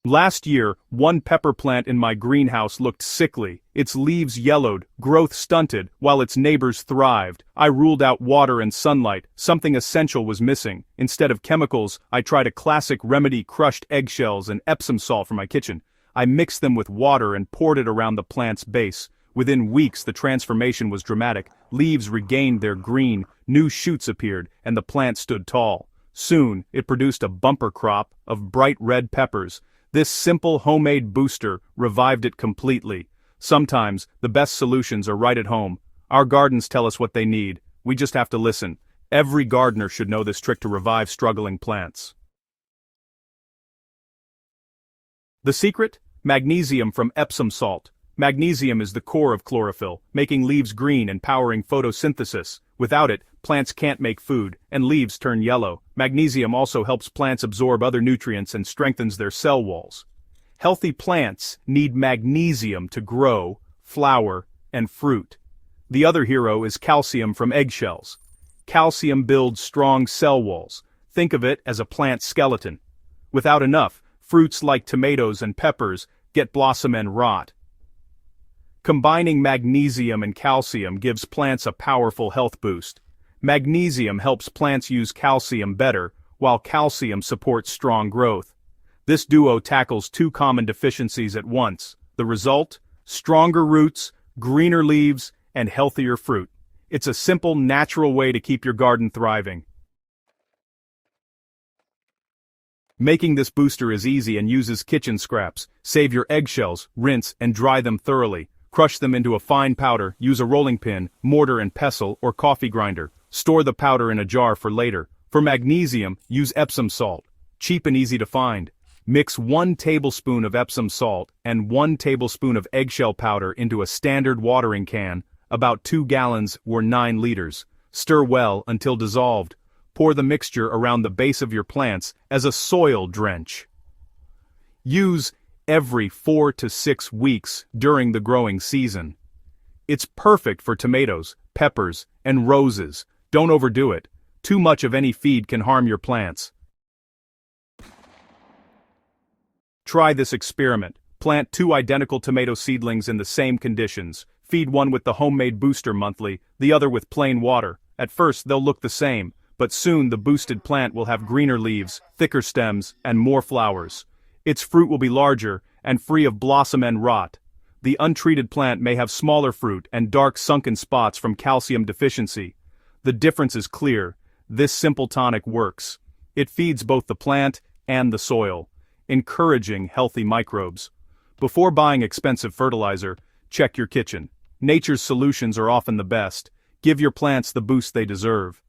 Last year, one pepper plant in my greenhouse looked sickly, its leaves yellowed, growth stunted, while its neighbors thrived. I ruled out water and sunlight, something essential was missing. Instead of chemicals, I tried a classic remedy: crushed eggshells and Epsom salt from my kitchen. I mixed them with water and poured it around the plant's base. Within weeks the transformation was dramatic. Leaves regained their green, new shoots appeared, and the plant stood tall. Soon, it produced a bumper crop of bright red peppers. This simple homemade booster revived it completely. Sometimes, the best solutions are right at home. Our gardens tell us what they need. We just have to listen. Every gardener should know this trick to revive struggling plants. The secret? Magnesium from Epsom salt. Magnesium is the core of chlorophyll, making leaves green and powering photosynthesis. Without it, plants can't make food, and leaves turn yellow. Magnesium also helps plants absorb other nutrients and strengthens their cell walls. Healthy plants need magnesium to grow, flower, and fruit. The other hero is calcium from eggshells. Calcium builds strong cell walls. Think of it as a plant skeleton. Without enough, fruits like tomatoes and peppers get blossom and rot. Combining magnesium and calcium gives plants a powerful health boost. Magnesium helps plants use calcium better, while calcium supports strong growth. This duo tackles two common deficiencies at once. The result? Stronger roots, greener leaves, and healthier fruit. It's a simple, natural way to keep your garden thriving. Making this booster is easy and uses kitchen scraps. Save your eggshells, rinse, and dry them thoroughly. Crush them into a fine powder, use a rolling pin, mortar and pestle, or coffee grinder. Store the powder in a jar for later. For magnesium, use Epsom salt. Cheap and easy to find. Mix 1 tablespoon of Epsom salt and 1 tablespoon of eggshell powder into a standard watering can, about 2 gallons or 9 liters. Stir well until dissolved. Pour the mixture around the base of your plants as a soil drench. Use every 4 to 6 weeks during the growing season. It's perfect for tomatoes, peppers, and roses. Don't overdo it. Too much of any feed can harm your plants. Try this experiment. Plant 2 identical tomato seedlings in the same conditions. Feed one with the homemade booster monthly, the other with plain water. At first they'll look the same, but soon the boosted plant will have greener leaves, thicker stems, and more flowers. Its fruit will be larger and free of blossom and rot. The untreated plant may have smaller fruit and dark sunken spots from calcium deficiency. The difference is clear. This simple tonic works. It feeds both the plant and the soil, encouraging healthy microbes. Before buying expensive fertilizer, check your kitchen. Nature's solutions are often the best. Give your plants the boost they deserve.